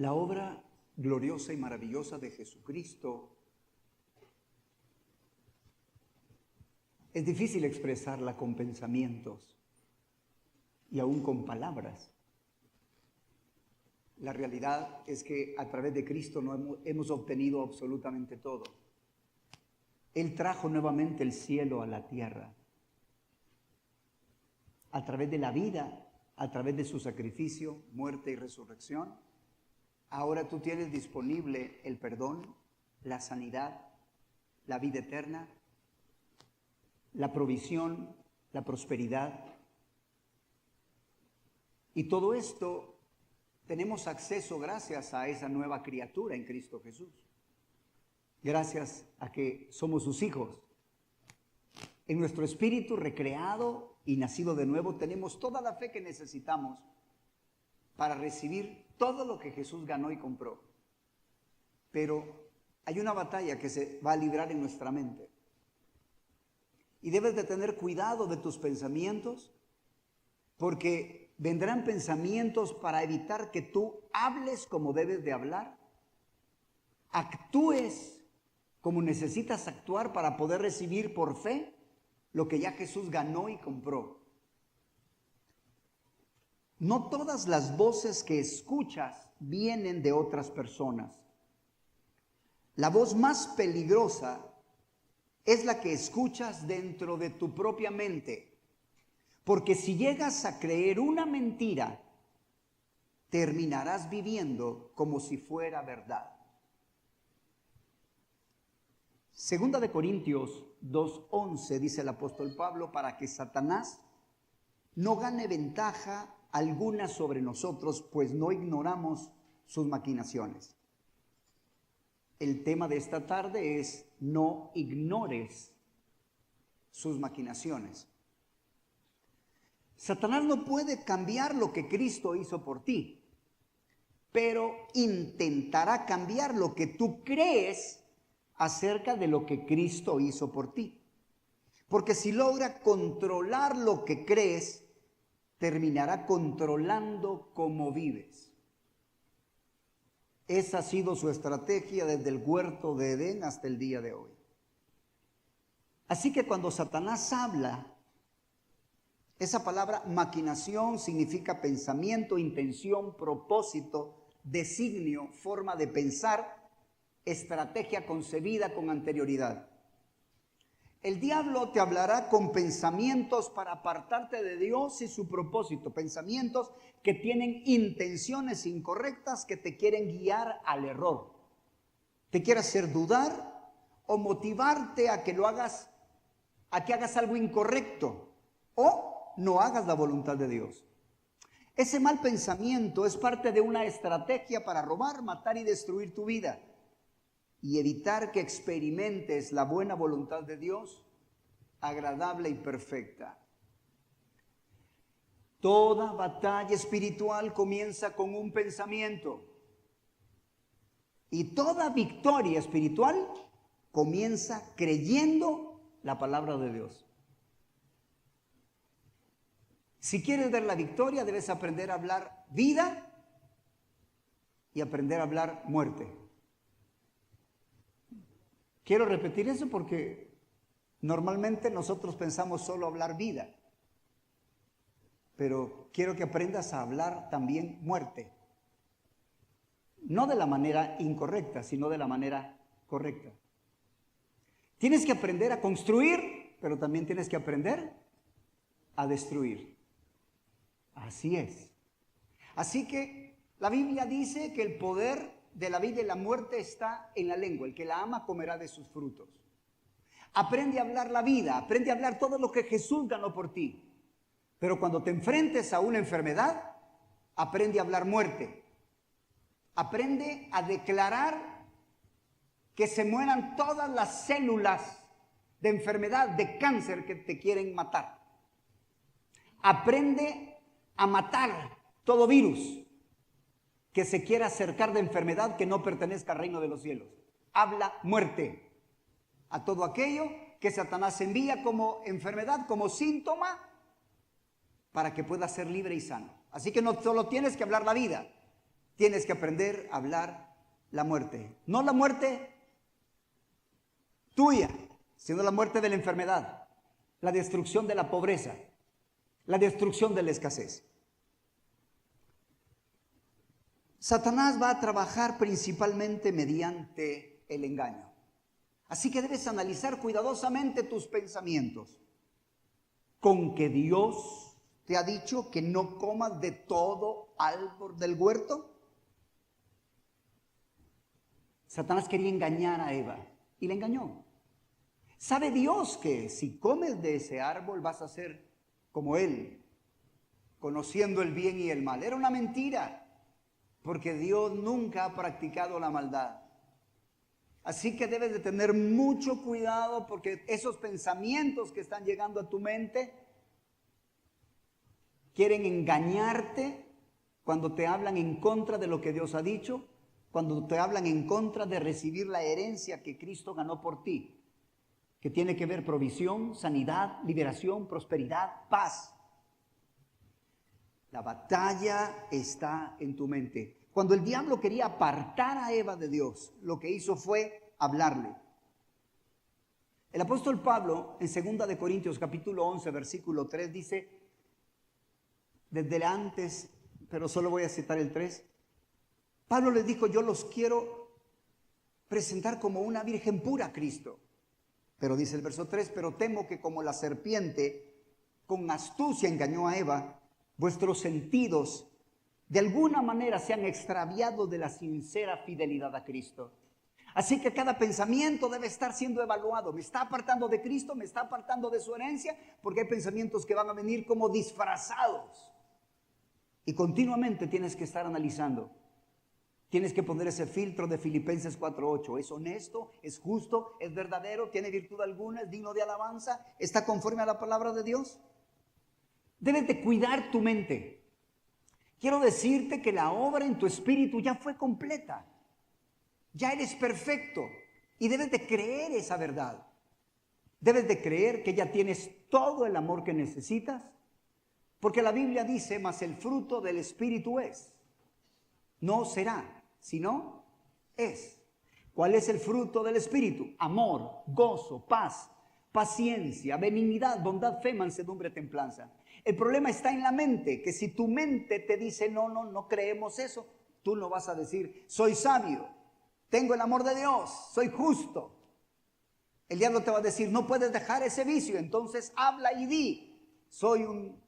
La obra gloriosa y maravillosa de Jesucristo es difícil expresarla con pensamientos y aún con palabras. La realidad es que a través de Cristo no hemos obtenido absolutamente todo. Él trajo nuevamente el cielo a la tierra. A través de la vida, a través de su sacrificio, muerte y resurrección, ahora tú tienes disponible el perdón, la sanidad, la vida eterna, la provisión, la prosperidad. Y todo esto tenemos acceso gracias a esa nueva criatura en Cristo Jesús. Gracias a que somos sus hijos. En nuestro espíritu recreado y nacido de nuevo tenemos toda la fe que necesitamos para recibir todo lo que Jesús ganó y compró. Pero hay una batalla que se va a librar en nuestra mente. Y debes de tener cuidado de tus pensamientos, porque vendrán pensamientos para evitar que tú hables como debes de hablar, actúes como necesitas actuar para poder recibir por fe lo que ya Jesús ganó y compró. No todas las voces que escuchas vienen de otras personas. La voz más peligrosa es la que escuchas dentro de tu propia mente. Porque si llegas a creer una mentira, terminarás viviendo como si fuera verdad. Segunda de Corintios 2:11 dice el apóstol Pablo, para que Satanás no gane ventaja alguna sobre nosotros, pues no ignoramos sus maquinaciones. El tema de esta tarde es: no ignores sus maquinaciones. Satanás no puede cambiar lo que Cristo hizo por ti, pero intentará cambiar lo que tú crees acerca de lo que Cristo hizo por ti. Porque si logra controlar lo que crees, terminará controlando cómo vives. Esa ha sido su estrategia desde el huerto de Edén hasta el día de hoy. Así que cuando Satanás habla, esa palabra maquinación significa pensamiento, intención, propósito, designio, forma de pensar, estrategia concebida con anterioridad. El diablo te hablará con pensamientos para apartarte de Dios y su propósito, pensamientos que tienen intenciones incorrectas que te quieren guiar al error. Te quiere hacer dudar o motivarte a que hagas algo incorrecto o no hagas la voluntad de Dios. Ese mal pensamiento es parte de una estrategia para robar, matar y destruir tu vida y evitar que experimentes la buena voluntad de Dios, agradable y perfecta. Toda batalla espiritual comienza con un pensamiento. Y toda victoria espiritual comienza creyendo la palabra de Dios. Si quieres ver la victoria, debes aprender a hablar vida y aprender a hablar muerte. Quiero repetir eso porque normalmente nosotros pensamos solo hablar vida, pero quiero que aprendas a hablar también muerte. No de la manera incorrecta, sino de la manera correcta. Tienes que aprender a construir, pero también tienes que aprender a destruir. Así es. Así que la Biblia dice que el poder de la vida y la muerte está en la lengua. El que la ama comerá de sus frutos. Aprende a hablar la vida, aprende a hablar todo lo que Jesús ganó por ti. Pero cuando te enfrentes a una enfermedad, aprende a hablar muerte. Aprende a declarar que se mueran todas las células de enfermedad, de cáncer que te quieren matar. Aprende a matar todo virus que se quiera acercar de enfermedad que no pertenezca al reino de los cielos. Habla muerte a todo aquello que Satanás envía como enfermedad, como síntoma, para que puedas ser libre y sano. Así que no solo tienes que hablar la vida, tienes que aprender a hablar la muerte. No la muerte tuya, sino la muerte de la enfermedad, la destrucción de la pobreza, la destrucción de la escasez. Satanás va a trabajar principalmente mediante el engaño. Así que debes analizar cuidadosamente tus pensamientos. ¿Con que Dios te ha dicho que no comas de todo árbol del huerto? Satanás quería engañar a Eva y le engañó. ¿Sabe Dios que si comes de ese árbol vas a ser como Él, conociendo el bien y el mal? Era una mentira, porque Dios nunca ha practicado la maldad. Así que debes de tener mucho cuidado, porque esos pensamientos que están llegando a tu mente quieren engañarte cuando te hablan en contra de lo que Dios ha dicho, cuando te hablan en contra de recibir la herencia que Cristo ganó por ti, que tiene que ver provisión, sanidad, liberación, prosperidad, paz. La batalla está en tu mente. Cuando el diablo quería apartar a Eva de Dios, lo que hizo fue hablarle. El apóstol Pablo, en 2 de Corintios capítulo 11, versículo 3, dice, desde antes, pero solo voy a citar el 3, Pablo les dijo, yo los quiero presentar como una virgen pura a Cristo. Pero dice el verso 3, pero temo que como la serpiente con astucia engañó a Eva, vuestros sentidos de alguna manera se han extraviado de la sincera fidelidad a Cristo. Así que cada pensamiento debe estar siendo evaluado. ¿Me está apartando de Cristo? ¿Me está apartando de su herencia? Porque hay pensamientos que van a venir como disfrazados. Y continuamente tienes que estar analizando. Tienes que poner ese filtro de Filipenses 4:8. ¿Es honesto? ¿Es justo? ¿Es verdadero? ¿Tiene virtud alguna? ¿Es digno de alabanza? ¿Está conforme a la palabra de Dios? Debes de cuidar tu mente. Quiero decirte que la obra en tu espíritu ya fue completa. Ya eres perfecto. Y debes de creer esa verdad. Debes de creer que ya tienes todo el amor que necesitas. Porque la Biblia dice, mas el fruto del espíritu es. No será, sino es. ¿Cuál es el fruto del espíritu? Amor, gozo, paz, paciencia, benignidad, bondad, fe, mansedumbre, templanza. El problema está en la mente, que si tu mente te dice no creemos eso, tú no vas a decir, soy sabio, tengo el amor de Dios, soy justo. El diablo te va a decir, no puedes dejar ese vicio, entonces habla y di, soy un,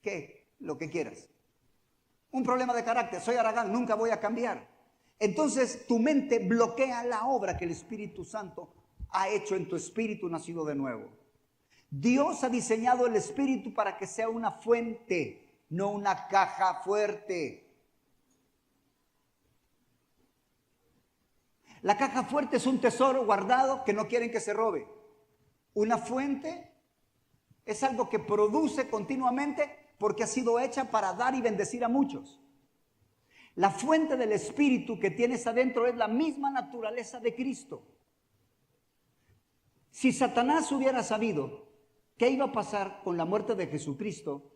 ¿qué? Lo que quieras. Un problema de carácter, soy aragán, nunca voy a cambiar. Entonces tu mente bloquea la obra que el Espíritu Santo ha hecho en tu espíritu nacido de nuevo. Dios ha diseñado el espíritu para que sea una fuente, no una caja fuerte. La caja fuerte es un tesoro guardado que no quieren que se robe. Una fuente es algo que produce continuamente porque ha sido hecha para dar y bendecir a muchos. La fuente del espíritu que tienes adentro es la misma naturaleza de Cristo. Si Satanás hubiera sabido qué iba a pasar con la muerte de Jesucristo,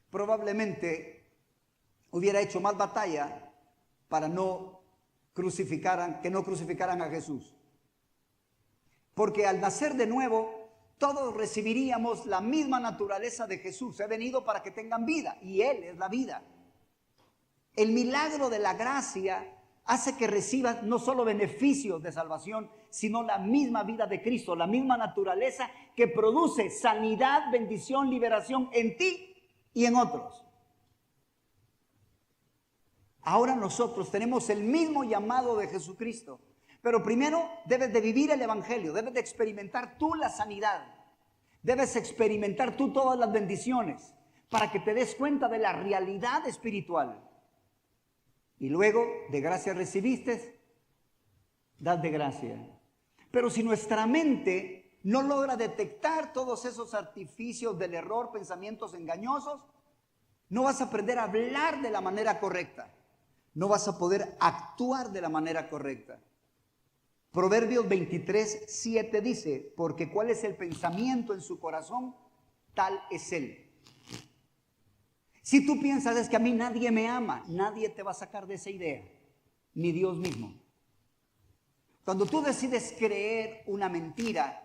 probablemente hubiera hecho más batalla para que no crucificaran a Jesús. Porque al nacer de nuevo, todos recibiríamos la misma naturaleza de Jesús. He venido para que tengan vida y Él es la vida. El milagro de la gracia hace que recibas no solo beneficios de salvación, sino la misma vida de Cristo, la misma naturaleza que produce sanidad, bendición, liberación en ti y en otros. Ahora nosotros tenemos el mismo llamado de Jesucristo, pero primero debes de vivir el evangelio, debes de experimentar tú la sanidad, debes experimentar tú todas las bendiciones para que te des cuenta de la realidad espiritual. Y luego, de gracia recibiste, dad de gracia. Pero si nuestra mente no logra detectar todos esos artificios del error, pensamientos engañosos, no vas a aprender a hablar de la manera correcta. No vas a poder actuar de la manera correcta. Proverbios 23:7 dice, porque cuál es el pensamiento en su corazón, tal es él. Si tú piensas es que a mí nadie me ama, nadie te va a sacar de esa idea, ni Dios mismo. Cuando tú decides creer una mentira,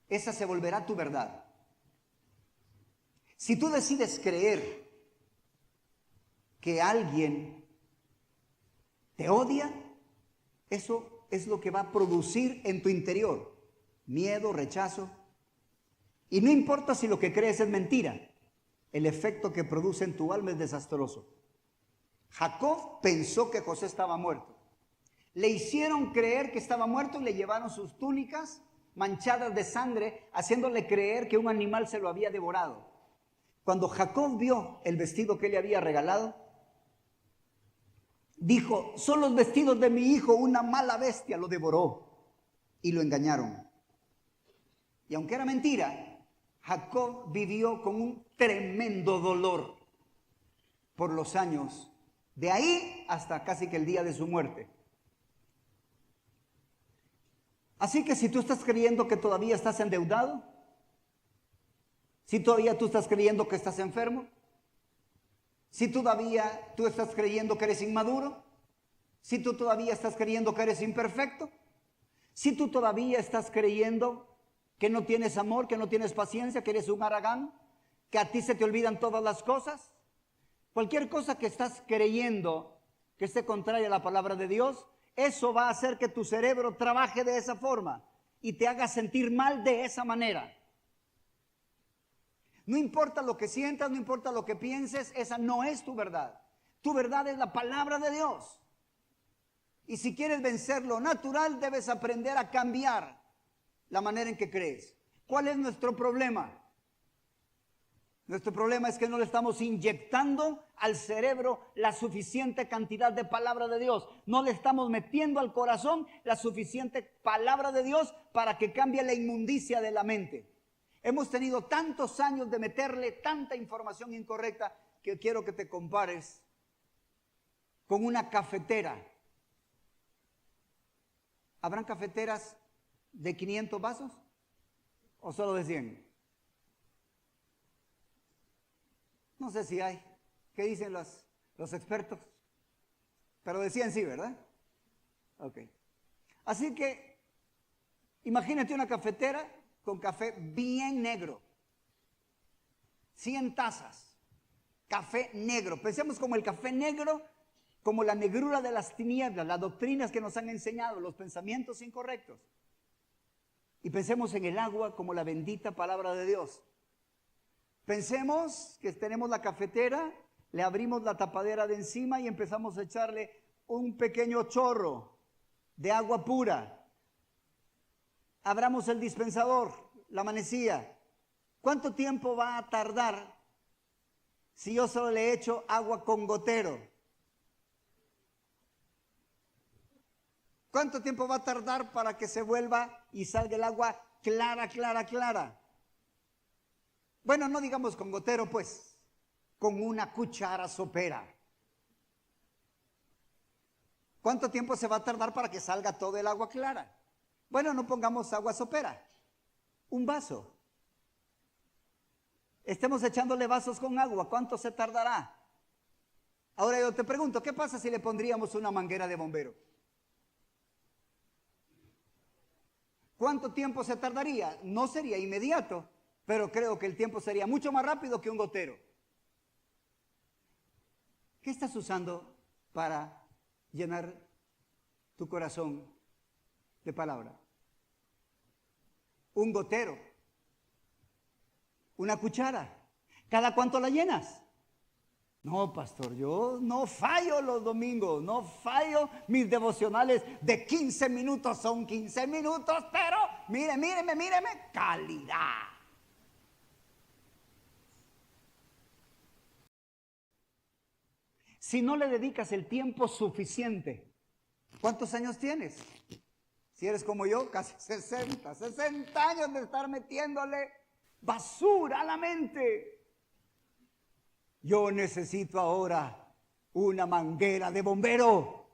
esa se volverá tu verdad. Si tú decides creer que alguien te odia, eso es lo que va a producir en tu interior miedo, rechazo. Y no importa si lo que crees es mentira, el efecto que produce en tu alma es desastroso. Jacob pensó que José estaba muerto. Le hicieron creer que estaba muerto y le llevaron sus túnicas manchadas de sangre, haciéndole creer que un animal se lo había devorado. Cuando Jacob vio el vestido que le había regalado, dijo: son los vestidos de mi hijo, una mala bestia lo devoró. Y lo engañaron. Y aunque era mentira, Jacob vivió con un tremendo dolor por los años, de ahí hasta casi que el día de su muerte. Así que si tú estás creyendo que todavía estás endeudado, si todavía tú estás creyendo que estás enfermo, si todavía tú estás creyendo que eres inmaduro, si tú todavía estás creyendo que eres imperfecto, si tú todavía estás creyendo que no tienes amor, que no tienes paciencia, que eres un haragán, que a ti se te olvidan todas las cosas, cualquier cosa que estás creyendo que esté contraria a la palabra de Dios, eso va a hacer que tu cerebro trabaje de esa forma y te haga sentir mal de esa manera. No importa lo que sientas, no importa lo que pienses, esa no es tu verdad. Tu verdad es la palabra de Dios. Y si quieres vencer lo natural, debes aprender a cambiar la manera en que crees. ¿Cuál es nuestro problema? Nuestro problema es que no le estamos inyectando al cerebro la suficiente cantidad de palabra de Dios. No le estamos metiendo al corazón la suficiente palabra de Dios para que cambie la inmundicia de la mente. Hemos tenido tantos años de meterle tanta información incorrecta que quiero que te compares con una cafetera. ¿Habrán cafeteras de 500 vasos o solo de 100? No sé si hay. ¿Qué dicen los expertos? Pero de 100 sí, ¿verdad? Ok. Así que imagínate una cafetera con café bien negro. 100 tazas. Café negro. Pensemos como el café negro, como la negrura de las tinieblas, las doctrinas que nos han enseñado, los pensamientos incorrectos. Y pensemos en el agua como la bendita palabra de Dios. Pensemos que tenemos la cafetera, le abrimos la tapadera de encima y empezamos a echarle un pequeño chorro de agua pura. Abramos el dispensador, la manecilla. ¿Cuánto tiempo va a tardar si yo solo le echo agua con gotero? ¿Cuánto tiempo va a tardar para que se vuelva y salga el agua clara, clara, clara? Bueno, no digamos con gotero, pues, con una cuchara sopera. ¿Cuánto tiempo se va a tardar para que salga todo el agua clara? Bueno, no pongamos agua sopera, un vaso. Estemos echándole vasos con agua, ¿cuánto se tardará? Ahora yo te pregunto, ¿qué pasa si le pondríamos una manguera de bombero? ¿Cuánto tiempo se tardaría? No sería inmediato, pero creo que el tiempo sería mucho más rápido que un gotero. ¿Qué estás usando para llenar tu corazón de palabra? Un gotero, una cuchara. ¿Cada cuánto la llenas? No, pastor, yo no fallo los domingos, no fallo mis devocionales de 15 minutos, son 15 minutos, pero míreme, calidad. Si no le dedicas el tiempo suficiente, ¿cuántos años tienes? Si eres como yo, casi 60 años de estar metiéndole basura a la mente. Yo necesito ahora una manguera de bombero.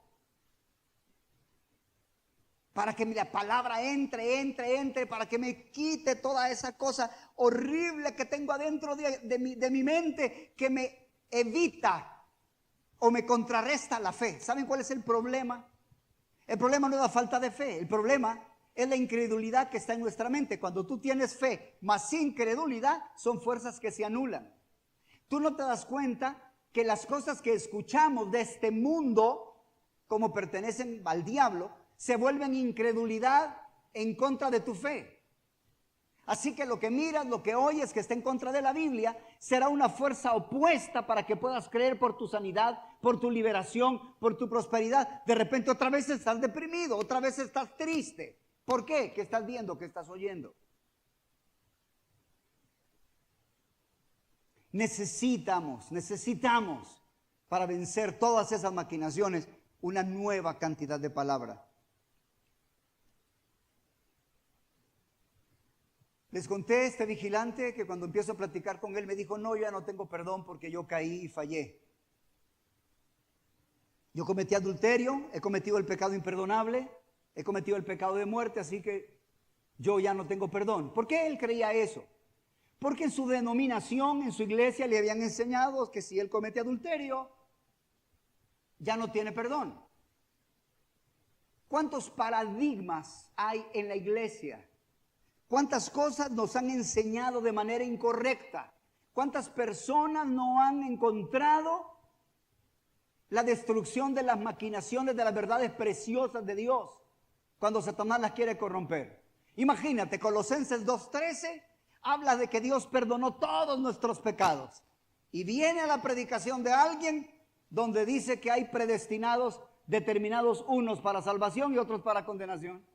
para que la palabra entre, para que me quite toda esa cosa horrible que tengo adentro de mi mente, que me evita o me contrarresta la fe. ¿Saben cuál es el problema? El problema no es la falta de fe, el problema es la incredulidad que está en nuestra mente. Cuando tú tienes fe más incredulidad, son fuerzas que se anulan. Tú no te das cuenta que las cosas que escuchamos de este mundo, como pertenecen al diablo, se vuelven incredulidad en contra de tu fe. Así que lo que miras, lo que oyes que está en contra de la Biblia, será una fuerza opuesta para que puedas creer por tu sanidad, por tu liberación, por tu prosperidad. De repente otra vez estás deprimido, otra vez estás triste. ¿Por qué? ¿Qué estás viendo? ¿Qué estás oyendo? Necesitamos para vencer todas esas maquinaciones una nueva cantidad de palabra. Les conté este vigilante que cuando empiezo a platicar con él me dijo, no, yo ya no tengo perdón porque yo caí y fallé. Yo cometí adulterio, he cometido el pecado imperdonable, he cometido el pecado de muerte, así que yo ya no tengo perdón. ¿Por qué él creía eso? Porque en su denominación, en su iglesia, le habían enseñado que si él comete adulterio, ya no tiene perdón. ¿Cuántos paradigmas hay en la iglesia? ¿Cuántas cosas nos han enseñado de manera incorrecta? ¿Cuántas personas no han encontrado la destrucción de las maquinaciones de las verdades preciosas de Dios cuando Satanás las quiere corromper? Imagínate, Colosenses 2:13 habla de que Dios perdonó todos nuestros pecados. Y viene a la predicación de alguien donde dice que hay predestinados, determinados unos para salvación y otros para condenación.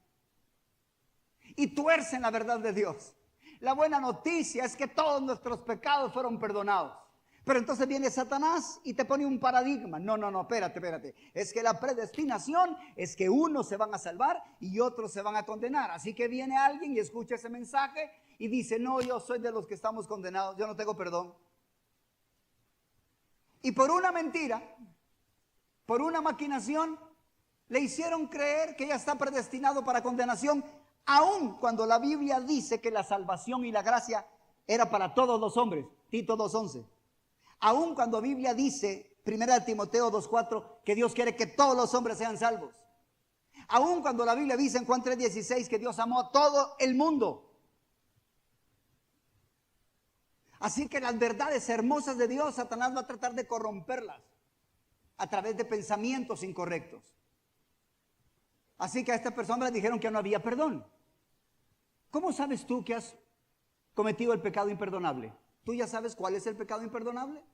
Y tuercen la verdad de Dios. La buena noticia es que todos nuestros pecados fueron perdonados. Pero entonces viene Satanás y te pone un paradigma. No, espérate. Es que la predestinación es que unos se van a salvar y otros se van a condenar. Así que viene alguien y escucha ese mensaje y dice, no, yo soy de los que estamos condenados, yo no tengo perdón. Y por una mentira, por una maquinación, le hicieron creer que ya está predestinado para condenación, aun cuando la Biblia dice que la salvación y la gracia era para todos los hombres. Tito 2:11. Aun cuando la Biblia dice, 1 Timoteo 2:4, que Dios quiere que todos los hombres sean salvos. Aun cuando la Biblia dice en Juan 3:16 que Dios amó a todo el mundo. Así que las verdades hermosas de Dios, Satanás va a tratar de corromperlas a través de pensamientos incorrectos. Así que a esta persona le dijeron que no había perdón. ¿Cómo sabes tú que has cometido el pecado imperdonable? ¿Tú ya sabes cuál es el pecado imperdonable?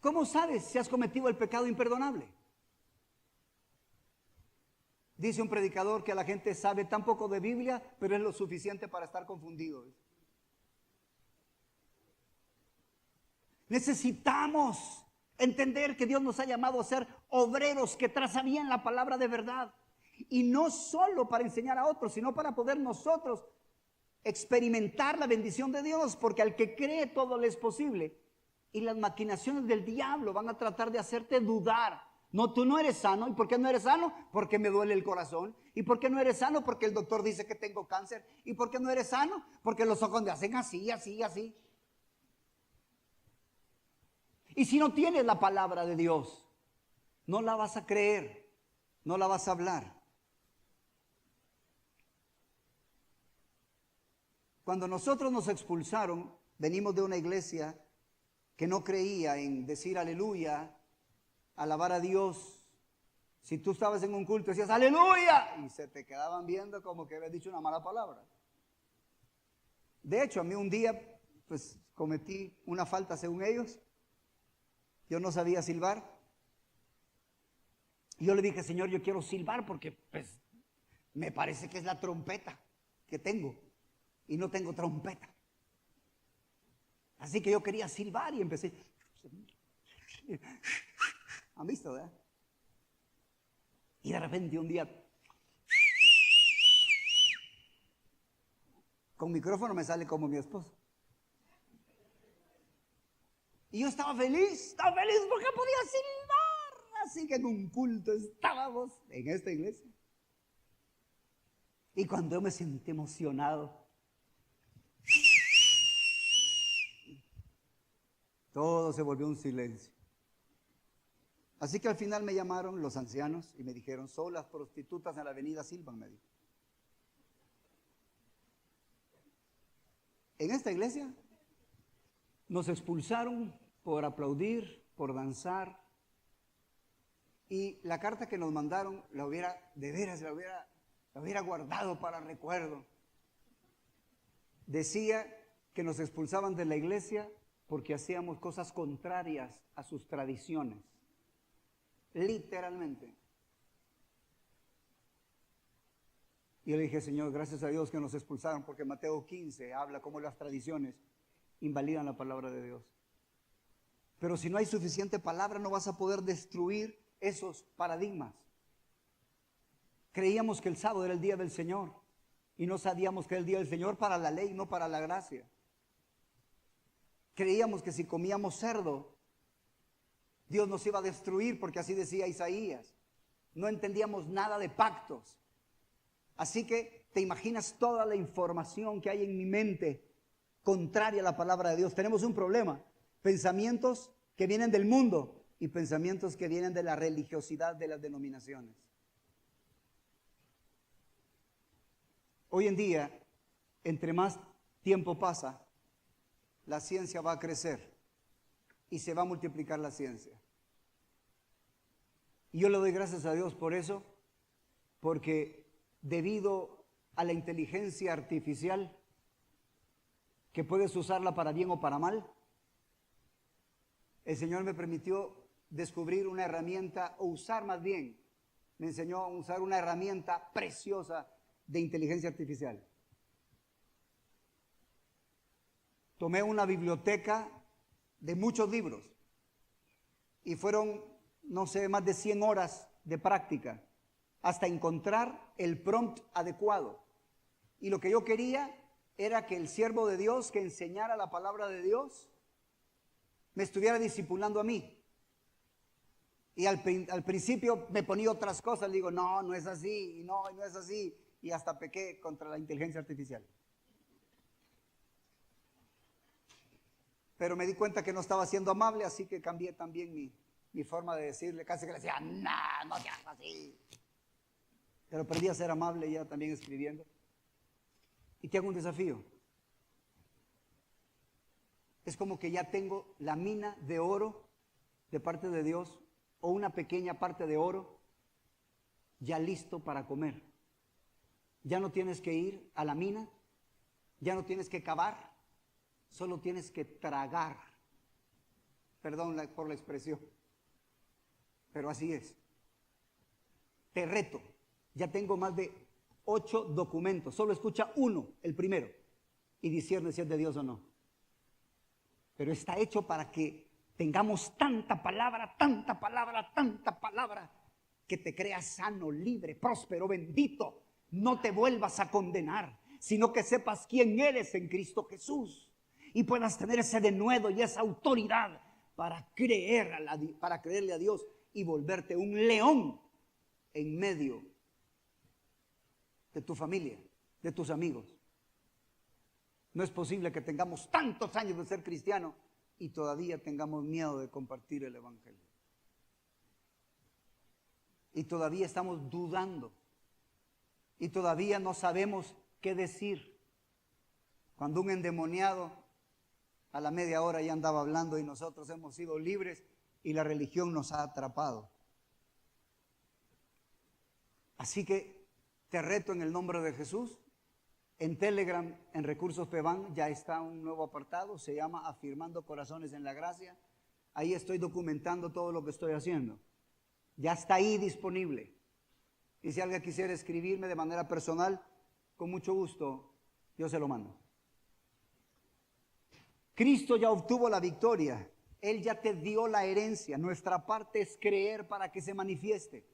¿Cómo sabes si has cometido el pecado imperdonable? Dice un predicador que la gente sabe tan poco de Biblia, pero es lo suficiente para estar confundido. Necesitamos entender que Dios nos ha llamado a ser obreros que trazan bien la palabra de verdad. Y no solo para enseñar a otros, sino para poder nosotros experimentar la bendición de Dios, porque al que cree todo le es posible. Y las maquinaciones del diablo van a tratar de hacerte dudar. No, tú no eres sano. ¿Y por qué no eres sano? Porque me duele el corazón. ¿Y por qué no eres sano? Porque el doctor dice que tengo cáncer. ¿Y por qué no eres sano? Porque los ojos me hacen así. Y si no tienes la palabra de Dios, no la vas a creer, no la vas a hablar. Cuando nosotros nos expulsaron, venimos de una iglesia que no creía en decir aleluya, alabar a Dios. Si tú estabas en un culto decías aleluya y se te quedaban viendo como que habías dicho una mala palabra. De hecho, a mí un día pues cometí una falta según ellos. Yo no sabía silbar. Y yo le dije, Señor, yo quiero silbar porque pues me parece que es la trompeta que tengo. Y no tengo trompeta. Así que yo quería silbar y empecé. ¿Han visto, verdad? Y de repente un día, con micrófono me sale como mi esposo. Y yo estaba feliz porque podía silbar. Así que en un culto estábamos en esta iglesia. Y cuando yo me sentí emocionado, todo se volvió un silencio. Así que al final me llamaron los ancianos y me dijeron, son las prostitutas en la avenida Silvan, me dijo. En esta iglesia nos expulsaron por aplaudir, por danzar. Y la carta que nos mandaron, la hubiera guardado para recuerdo. Decía que nos expulsaban de la iglesia porque hacíamos cosas contrarias a sus tradiciones. Literalmente. Y yo le dije, Señor, gracias a Dios que nos expulsaron, porque Mateo 15 habla cómo las tradiciones invalidan la palabra de Dios. Pero si no hay suficiente palabra, no vas a poder destruir esos paradigmas. Creíamos que el sábado era el día del Señor y no sabíamos que era el día del Señor para la ley, no para la gracia. Creíamos que si comíamos cerdo, Dios nos iba a destruir, porque así decía Isaías. No entendíamos nada de pactos. Así que te imaginas toda la información que hay en mi mente contraria a la palabra de Dios. Tenemos un problema. Pensamientos que vienen del mundo y pensamientos que vienen de la religiosidad de las denominaciones. Hoy en día, entre más tiempo pasa, la ciencia va a crecer y se va a multiplicar la ciencia. Y yo le doy gracias a Dios por eso, porque debido a la inteligencia artificial, que puedes usarla para bien o para mal, el Señor me permitió descubrir una herramienta, o usar más bien, me enseñó a usar una herramienta preciosa de inteligencia artificial. Tomé una biblioteca de muchos libros y fueron, no sé, más de 100 horas de práctica hasta encontrar el prompt adecuado. Y lo que yo quería era que el siervo de Dios que enseñara la palabra de Dios me estuviera discipulando a mí. Y al principio me ponía otras cosas, le digo, no, no es así, no es así, y hasta pequé contra la inteligencia artificial. Pero me di cuenta que no estaba siendo amable, así que cambié también mi forma de decirle, casi que le decía, no seas así. Pero aprendí a ser amable ya también escribiendo. Y te hago un desafío. Es como que ya tengo la mina de oro de parte de Dios, o una pequeña parte de oro, ya listo para comer. Ya no tienes que ir a la mina, ya no tienes que cavar, solo tienes que tragar. Perdón por la expresión, pero así es. Te reto, ya tengo más de 8 documentos, solo escucha uno, el primero, y discierne si es de Dios o no. Pero está hecho para que tengamos tanta palabra, que te creas sano, libre, próspero, bendito. No te vuelvas a condenar, sino que sepas quién eres en Cristo Jesús y puedas tener ese denuedo y esa autoridad para creerle a Dios y volverte un león en medio de tu familia, de tus amigos. No es posible que tengamos tantos años de ser cristianos y todavía tengamos miedo de compartir el evangelio. Y todavía estamos dudando. Y todavía no sabemos qué decir. Cuando un endemoniado a la media hora ya andaba hablando y nosotros hemos sido libres y la religión nos ha atrapado. Así que te reto en el nombre de Jesús. En Telegram, en Recursos Pevan, ya está un nuevo apartado, se llama Afirmando Corazones en la Gracia. Ahí estoy documentando todo lo que estoy haciendo. Ya está ahí disponible. Y si alguien quisiera escribirme de manera personal, con mucho gusto, yo se lo mando. Cristo ya obtuvo la victoria. Él ya te dio la herencia. Nuestra parte es creer para que se manifieste.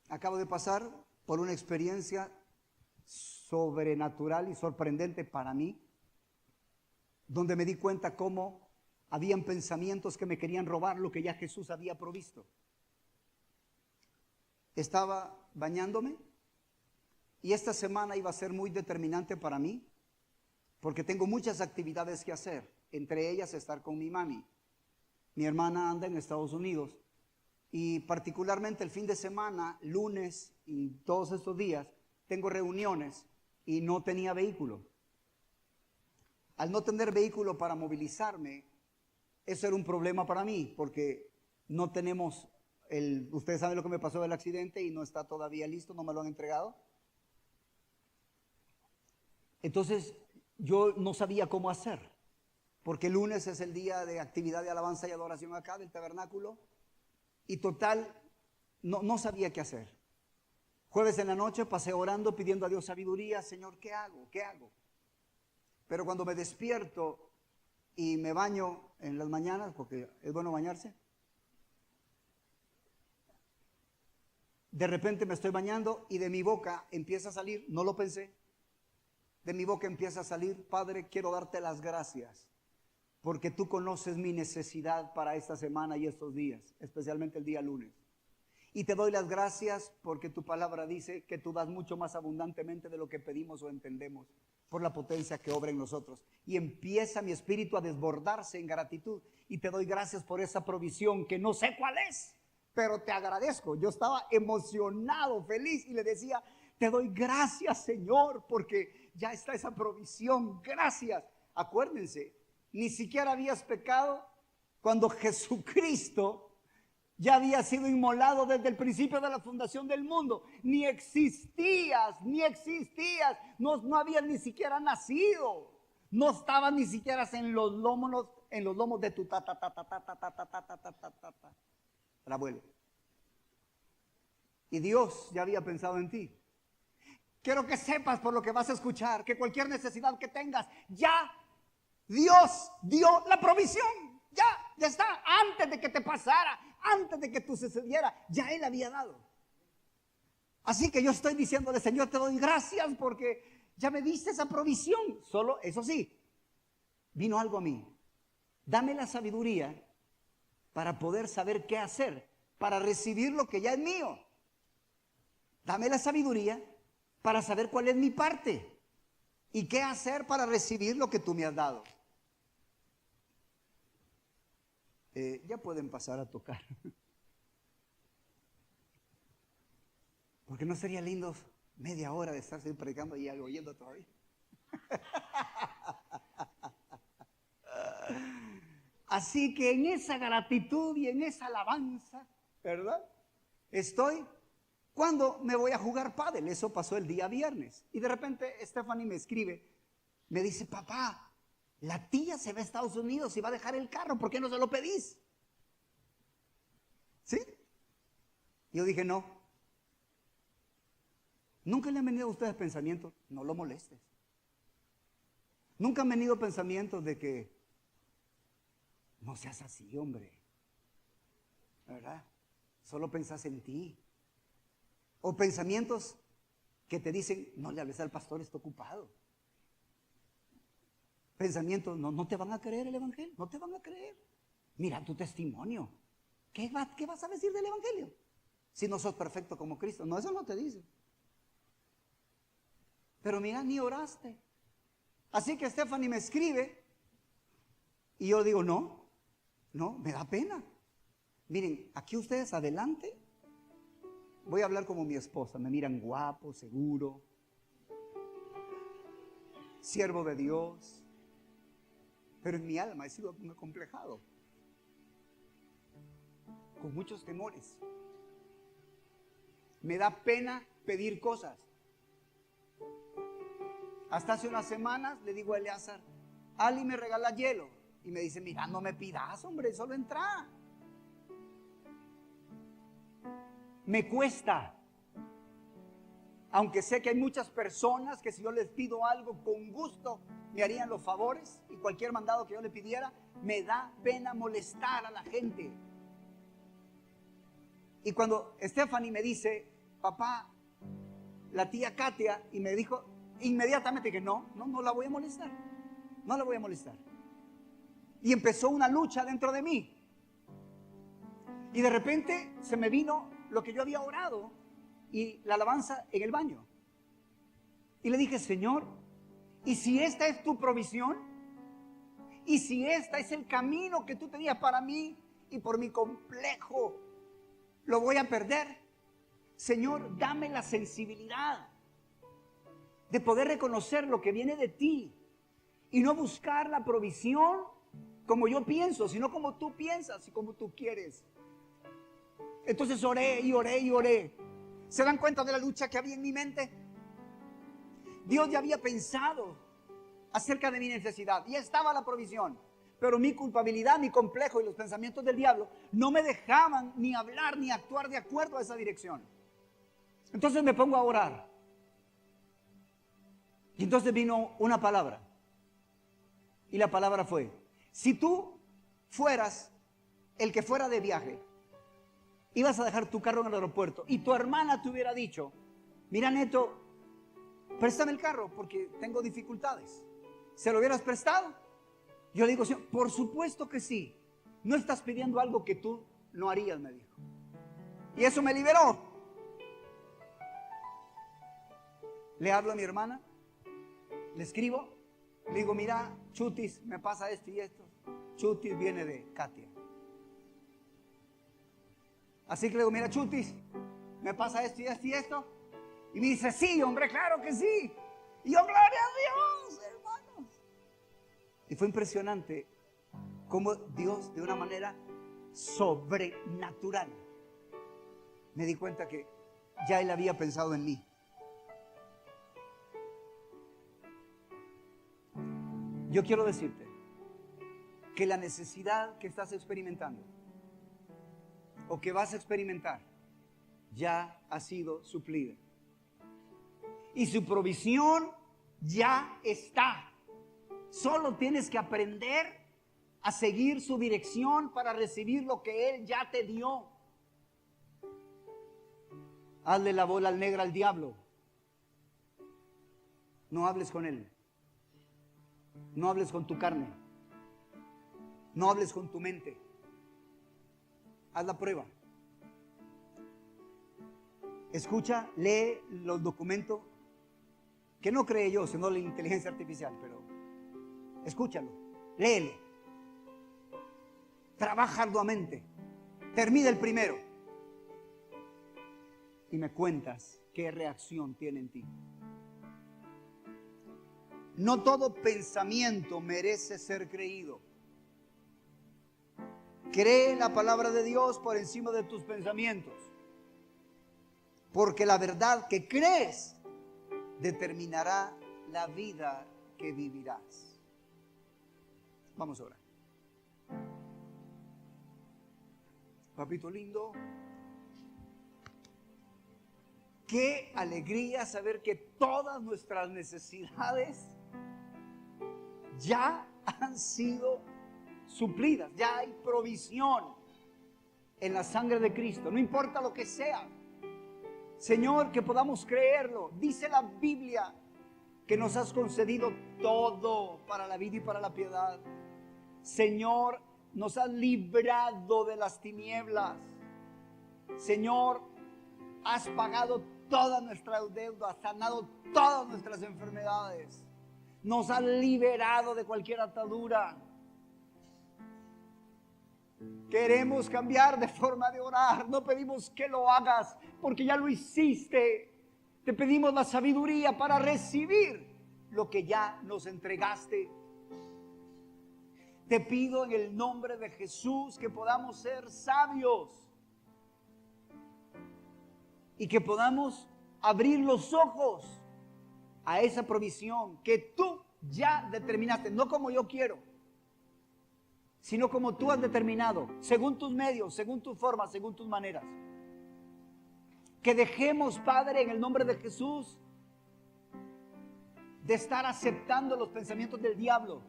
Acabo de pasar por una experiencia sobrenatural y sorprendente para mí, donde me di cuenta cómo habían pensamientos que me querían robar lo que ya Jesús había provisto. Estaba bañándome Y esta semana iba a ser muy determinante para mí, porque tengo muchas actividades que hacer, entre ellas estar con mi mami. Mi hermana anda en Estados Unidos y particularmente el fin de semana, lunes y todos estos días, tengo reuniones y no tenía vehículo. Al no tener vehículo para movilizarme, eso era un problema para mí, porque no tenemos ustedes saben lo que me pasó del accidente y no está todavía listo, no me lo han entregado. Entonces yo no sabía cómo hacer, porque el lunes es el día de actividad de alabanza y adoración acá del tabernáculo, y total, no sabía qué hacer. Jueves en la noche pasé orando, pidiendo a Dios sabiduría. Señor, ¿qué hago? ¿Qué hago? Pero cuando me despierto y me baño en las mañanas, porque es bueno bañarse, de repente me estoy bañando y de mi boca empieza a salir, no lo pensé, de mi boca empieza a salir: Padre, quiero darte las gracias, porque tú conoces mi necesidad para esta semana y estos días, especialmente el día lunes. Y te doy las gracias porque tu palabra dice que tú das mucho más abundantemente de lo que pedimos o entendemos, por la potencia que obra en nosotros. Y empieza mi espíritu a desbordarse en gratitud. Y te doy gracias por esa provisión que no sé cuál es, pero te agradezco. Yo estaba emocionado, feliz, y le decía: te doy gracias, Señor, porque ya está esa provisión. Gracias. Acuérdense, ni siquiera habías pecado cuando Jesucristo ya había sido inmolado desde el principio de la fundación del mundo. Ni existías, no habías ni siquiera nacido. No estabas ni siquiera en los lomos de tu el abuelo. Y Dios ya había pensado en ti. Quiero que sepas, por lo que vas a escuchar, que cualquier necesidad que tengas, ya Dios dio la provisión. Ya está. Antes de que te pasara, antes de que tú sucediera, ya Él había dado. Así que yo estoy diciéndole: Señor, te doy gracias porque ya me diste esa provisión. Solo, eso sí, vino algo a mí: dame la sabiduría para poder saber qué hacer, para recibir lo que ya es mío. Dame la sabiduría para saber cuál es mi parte y qué hacer para recibir lo que tú me has dado. Ya pueden pasar a tocar. Porque no sería lindo media hora de estar predicando y oyendo todavía. Así que en esa gratitud y en esa alabanza, ¿verdad? Estoy cuando me voy a jugar pádel. Eso pasó el día viernes. Y de repente Stephanie me escribe, me dice: papá, la tía se va a Estados Unidos y va a dejar el carro, ¿por qué no se lo pedís? ¿Sí? Yo dije: no. Nunca le han venido a ustedes pensamientos: no lo molestes. Nunca han venido pensamientos de que no seas así, hombre, ¿verdad? Solo pensás en ti. O pensamientos que te dicen: no le hables al pastor, está ocupado. Pensamientos: no te van a creer el evangelio, no te van a creer. Mira tu testimonio. ¿Qué vas a decir del evangelio si no sos perfecto como Cristo? No, eso no te dice. Pero mira, ni oraste. Así que Stephanie me escribe y yo digo: no, me da pena. Miren, aquí ustedes adelante, voy a hablar como mi esposa, me miran guapo, seguro, siervo de Dios, pero en mi alma he sido muy acomplejado, con muchos temores. Me da pena pedir cosas. Hasta hace unas semanas le digo a Eleazar: Ali me regala hielo. Y me dice: mira, no me pidas, hombre, solo entra. Me cuesta. Aunque sé que hay muchas personas que si yo les pido algo, con gusto me harían los favores, y cualquier mandado que yo le pidiera, me da pena molestar a la gente. Y cuando Stephanie me dice: papá, la tía Katia, y me dijo, inmediatamente que no la voy a molestar. No la voy a molestar. Y empezó una lucha dentro de mí. Y de repente se me vino lo que yo había orado y la alabanza en el baño. Y le dije, Señor, ¿y si esta es tu provisión? ¿Y si este es el camino que tú tenías para mí y por mi complejo lo voy a perder? Señor, dame la sensibilidad de poder reconocer lo que viene de ti y no buscar la provisión como yo pienso, sino como tú piensas y como tú quieres. Entonces oré y oré y oré. ¿Se dan cuenta de la lucha que había en mi mente? Dios ya había pensado acerca de mi necesidad. Ya estaba la provisión. Pero mi culpabilidad, mi complejo y los pensamientos del diablo no me dejaban ni hablar ni actuar de acuerdo a esa dirección. Entonces me pongo a orar. Y entonces vino una palabra. Y la palabra fue: si tú fueras el que fuera de viaje, ibas a dejar tu carro en el aeropuerto y tu hermana te hubiera dicho, mira, Neto, préstame el carro porque tengo dificultades, ¿se lo hubieras prestado? Yo le digo, Señor, por supuesto que sí. No estás pidiendo algo que tú no harías, me dijo. Y eso me liberó. Le hablo a mi hermana, le escribo, le digo, mira, Chutis, me pasa esto y esto. Chutis viene de Katia. Así que le digo, mira, Chutis, me pasa esto y esto y esto. Y me dice, sí, hombre, claro que sí. Y yo, gloria a Dios, hermanos. Y fue impresionante cómo Dios, de una manera sobrenatural, me di cuenta que ya Él había pensado en mí. Yo quiero decirte que la necesidad que estás experimentando o que vas a experimentar ya ha sido suplida. Y su provisión ya está. Solo tienes que aprender a seguir su dirección para recibir lo que Él ya te dio. Hazle la bola negra al diablo. No hables con él. No hables con tu carne. No hables con tu mente. Haz la prueba. Escucha, lee los documentos que no cree yo, sino la inteligencia artificial, pero escúchalo, léele. Trabaja arduamente. Termina el primero. Y me cuentas qué reacción tiene en ti. No todo pensamiento merece ser creído. Cree la palabra de Dios por encima de tus pensamientos. Porque la verdad que crees determinará la vida que vivirás. Vamos a orar. Papito lindo, qué alegría saber que todas nuestras necesidades ya han sido suplidas, ya hay provisión en la sangre de Cristo, no importa lo que sea. Señor, que podamos creerlo. Dice la Biblia que nos has concedido todo para la vida y para la piedad. Señor, nos has librado de las tinieblas. Señor, has pagado todas nuestras deudas, has sanado todas nuestras enfermedades. Nos has liberado de cualquier atadura. Queremos cambiar de forma de orar. No pedimos que lo hagas porque ya lo hiciste. Te pedimos la sabiduría para recibir lo que ya nos entregaste. Te pido en el nombre de Jesús que podamos ser sabios y que podamos abrir los ojos a esa provisión que tú ya determinaste, no como yo quiero, sino como tú has determinado, según tus medios, según tus formas, según tus maneras. Que dejemos, Padre, en el nombre de Jesús, de estar aceptando los pensamientos del diablo.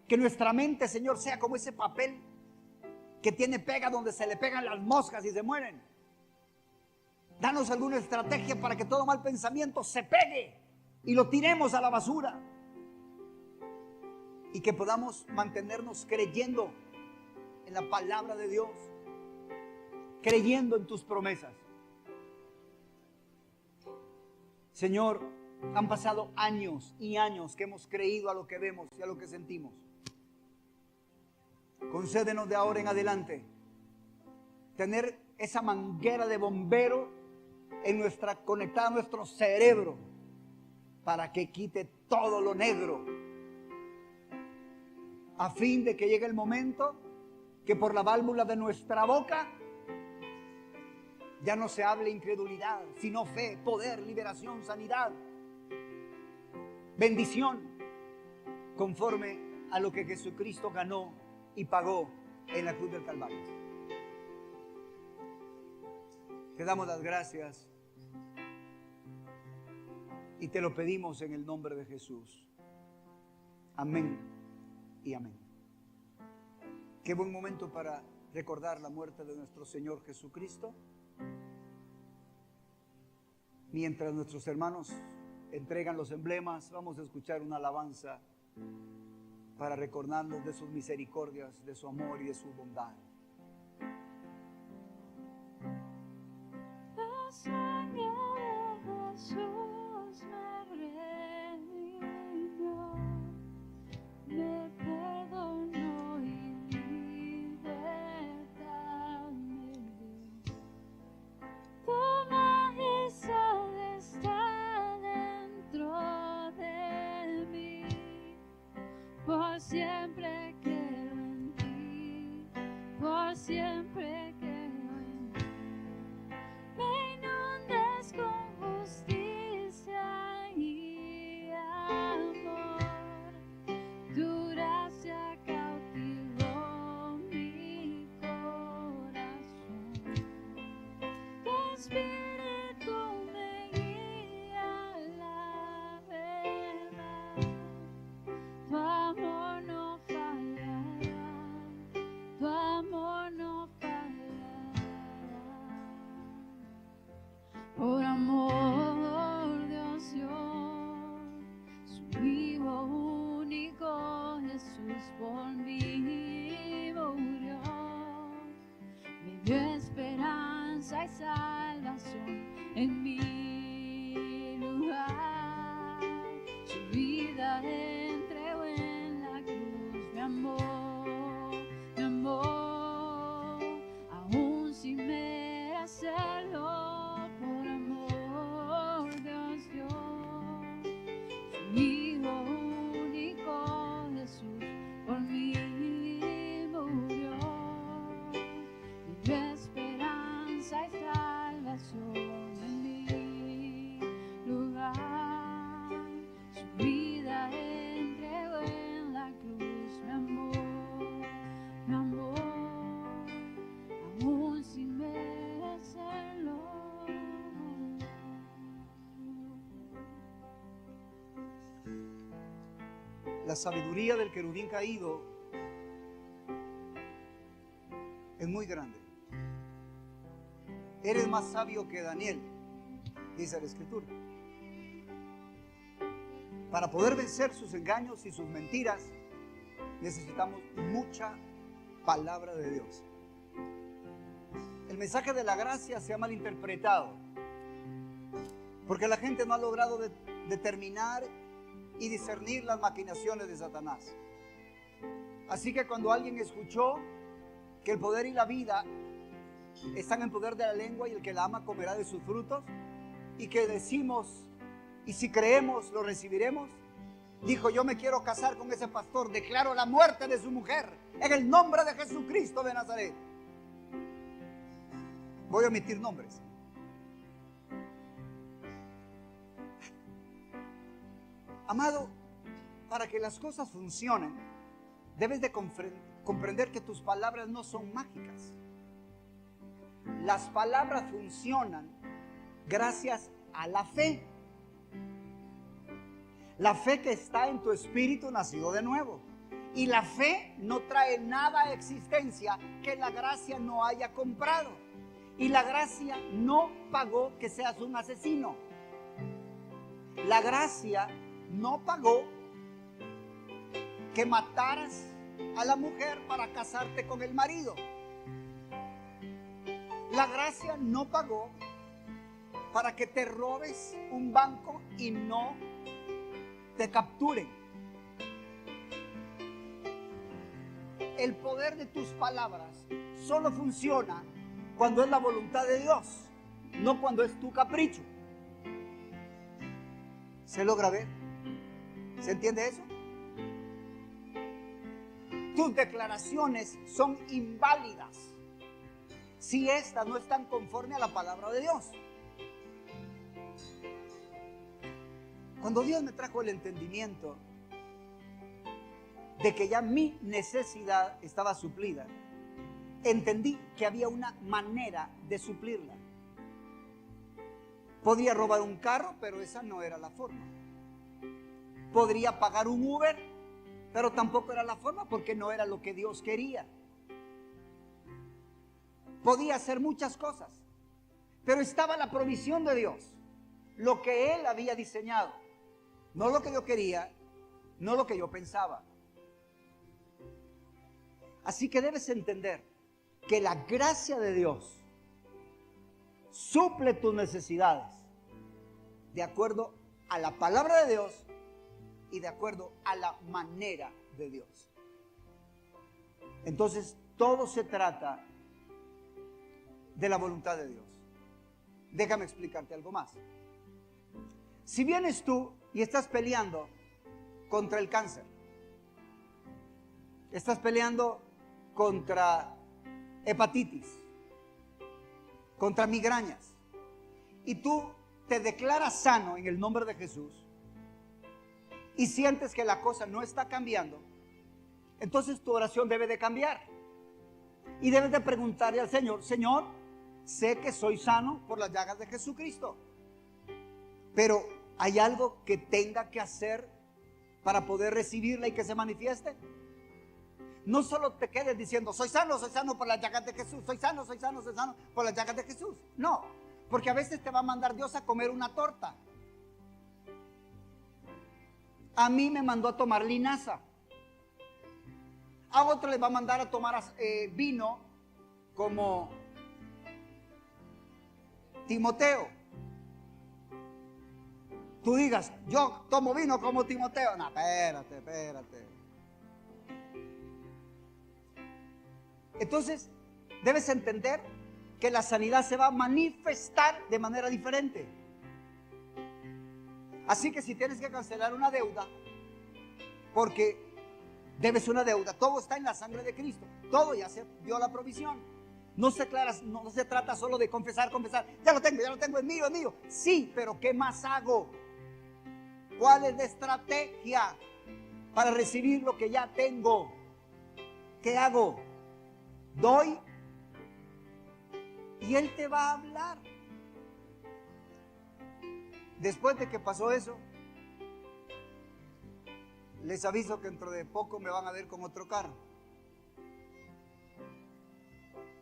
Que nuestra mente, Señor, sea como ese papel que tiene pega donde se le pegan las moscas y se mueren. Danos alguna estrategia para que todo mal pensamiento se pegue y lo tiremos a la basura. Y que podamos mantenernos creyendo en la palabra de Dios, creyendo en tus promesas. Señor, Han pasado años y años que hemos creído a lo que vemos y a lo que sentimos. Concédenos de ahora en adelante tener esa manguera de bombero conectada a nuestro cerebro para que quite todo lo negro, a fin de que llegue el momento que por la válvula de nuestra boca ya no se hable incredulidad, sino fe, poder, liberación, sanidad, bendición, conforme a lo que Jesucristo ganó y pagó en la cruz del Calvario. Te damos las gracias y te lo pedimos en el nombre de Jesús. Amén y amén. Qué buen momento para recordar la muerte de nuestro Señor Jesucristo. Mientras nuestros hermanos entregan los emblemas, vamos a escuchar una alabanza para recordarnos de sus misericordias, de su amor y de su bondad. La sangre de Jesús me redimió, me perdonó y libertad me dio. Tu majestad está dentro de mí, por siempre creo en ti, por siempre creo en ti. Me inundas con justicia y amor, tu gracia cautivó mi corazón, tu espíritu me guía a la verdad, tu amor no fallará, tu amor no fallará. Por amor Dios dio su Hijo único, Jesús por mí murió, me dio esperanza y salvación en mi lugar, su vida entregó en la cruz, mi amor, aún sin merecerlo. Por amor Dios dio su Hijo único, Jesús por mí murió, me dio esperanza y salvación en mi lugar, su vida entregó en la cruz, mi amor, aún sin merecerlo. La sabiduría del querubín caído es muy grande. Eres más sabio que Daniel, dice la Escritura. Para poder vencer sus engaños y sus mentiras, necesitamos mucha palabra de Dios. El mensaje de la gracia se ha malinterpretado, porque la gente no ha logrado determinar y discernir las maquinaciones de Satanás. Así que cuando alguien escuchó que el poder y la vida están en poder de la lengua y el que la ama comerá de sus frutos, y que decimos, y si creemos lo recibiremos, dijo: yo me quiero casar con ese pastor, declaro la muerte de su mujer en el nombre de Jesucristo de Nazaret. Voy a omitir nombres. Amado, para que las cosas funcionen, debes de comprender que tus palabras no son mágicas. Las palabras funcionan gracias a la fe. La fe que está en tu espíritu nacido de nuevo. Y la fe no trae nada a existencia que la gracia no haya comprado. Y la gracia no pagó que seas un asesino. La gracia no pagó que mataras a la mujer para casarte con el marido. La gracia no pagó para que te robes un banco y no te capturen. El poder de tus palabras solo funciona cuando es la voluntad de Dios, no cuando es tu capricho. ¿Se logra ver? ¿Se entiende eso? Tus declaraciones son inválidas si éstas no están conforme a la palabra de Dios. Cuando Dios me trajo el entendimiento de que ya mi necesidad estaba suplida, entendí que había una manera de suplirla. Podría robar un carro, pero esa no era la forma. Podría pagar un Uber, pero tampoco era la forma, porque no era lo que Dios quería. Podía hacer muchas cosas, pero estaba la provisión de Dios, lo que Él había diseñado, no lo que yo quería, no lo que yo pensaba. Así que debes entender que la gracia de Dios suple tus necesidades de acuerdo a la palabra de Dios y de acuerdo a la manera de Dios. Entonces, todo se trata de la voluntad de Dios. Déjame explicarte algo más. Si vienes tú y estás peleando contra el cáncer, estás peleando contra hepatitis, contra migrañas, y tú te declaras sano en el nombre de Jesús y sientes que la cosa no está cambiando, entonces tu oración debe de cambiar y debes de preguntarle al Señor: Señor, sé que soy sano por las llagas de Jesucristo, pero ¿hay algo que tenga que hacer para poder recibirla y que se manifieste? No solo te quedes diciendo: soy sano por las llagas de Jesús, soy sano por las llagas de Jesús. No, porque a veces te va a mandar Dios a comer una torta. A mí me mandó a tomar linaza. A otro le va a mandar a tomar vino como Timoteo. Tú digas: yo tomo vino como Timoteo. No, espérate. Entonces, debes entender que la sanidad se va a manifestar de manera diferente. Así que si tienes que cancelar una deuda, porque debes una deuda, todo está en la sangre de Cristo. Todo ya se dio la provisión. No se trata solo de confesar. Ya lo tengo, es mío. Sí, pero ¿qué más hago? ¿Cuál es la estrategia para recibir lo que ya tengo? ¿Qué hago? Doy y Él te va a hablar. Después de que pasó eso, les aviso que dentro de poco me van a ver con otro carro.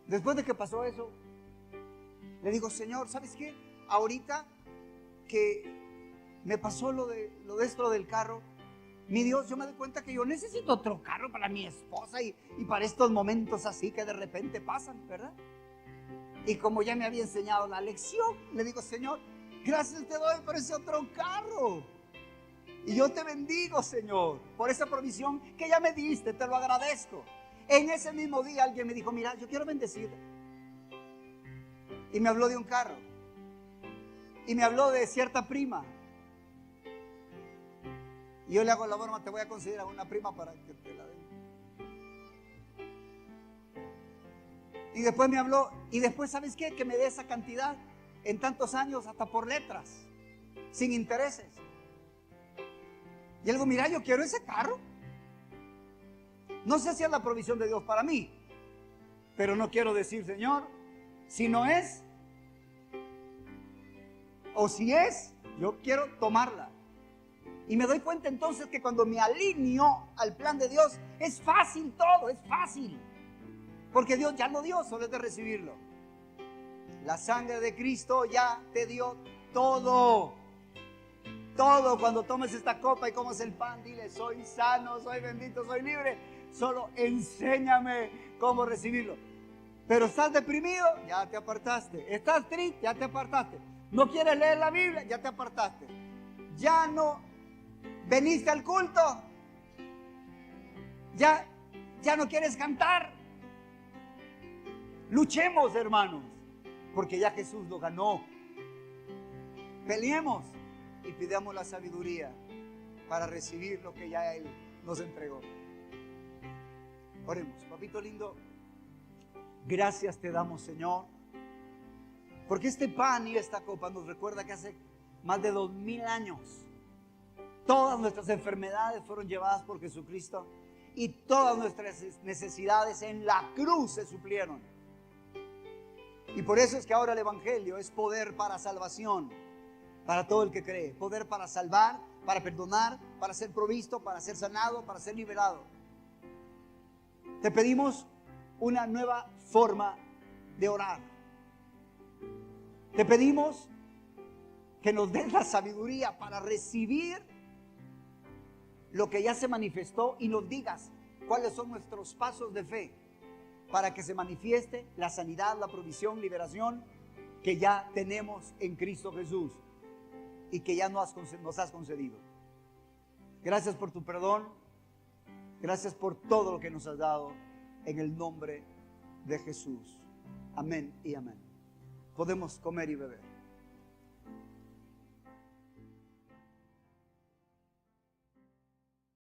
Después de que pasó eso, le digo: Señor, ¿sabes qué? Ahorita que me pasó lo de esto del carro, mi Dios, yo me doy cuenta que yo necesito otro carro para mi esposa y para estos momentos así que de repente pasan, ¿verdad? Y como ya me había enseñado la lección, le digo: Señor, gracias te doy por ese otro carro. Y yo te bendigo, Señor, por esa provisión que ya me diste, te lo agradezco. En ese mismo día alguien me dijo: mira, yo quiero bendecir. Y me habló de un carro. Y me habló de cierta prima. Y yo le hago la broma: te voy a conseguir a una prima para que te la den. Y después me habló, y después, ¿sabes qué? Que me dé esa cantidad en tantos años, hasta por letras, sin intereses. Y él digo: mira, yo quiero ese carro. No sé si es la provisión de Dios para mí, pero no quiero decir: Señor, si no es, o si es, yo quiero tomarla. Y me doy cuenta entonces que cuando me alineo al plan de Dios, es fácil todo, es fácil. Porque Dios ya lo dio, solo es de recibirlo. La sangre de Cristo ya te dio todo. Todo. Cuando tomes esta copa y comas el pan, dile: soy sano, soy bendito, soy libre. Solo enséñame cómo recibirlo. Pero estás deprimido, ya te apartaste. Estás triste, ya te apartaste. No quieres leer la Biblia, ya te apartaste. Ya no veniste al culto. Ya no quieres cantar. Luchemos, hermanos, porque ya Jesús lo ganó. Peleemos y pidamos la sabiduría para recibir lo que ya Él nos entregó. Oremos. Papito lindo, gracias te damos, Señor, porque este pan y esta copa nos recuerda que hace más de 2000 años todas nuestras enfermedades fueron llevadas por Jesucristo y todas nuestras necesidades en la cruz se suplieron. Y por eso es que ahora el Evangelio es poder para salvación, para todo el que cree. Poder para salvar, para perdonar, para ser provisto, para ser sanado, para ser liberado. Te pedimos una nueva forma de orar. Te pedimos que nos des la sabiduría para recibir lo que ya se manifestó y nos digas cuáles son nuestros pasos de fe para que se manifieste la sanidad, la provisión, liberación que ya tenemos en Cristo Jesús y que ya nos has concedido. Gracias por tu perdón, gracias por todo lo que nos has dado en el nombre de Jesús. Amén y amén. Podemos comer y beber.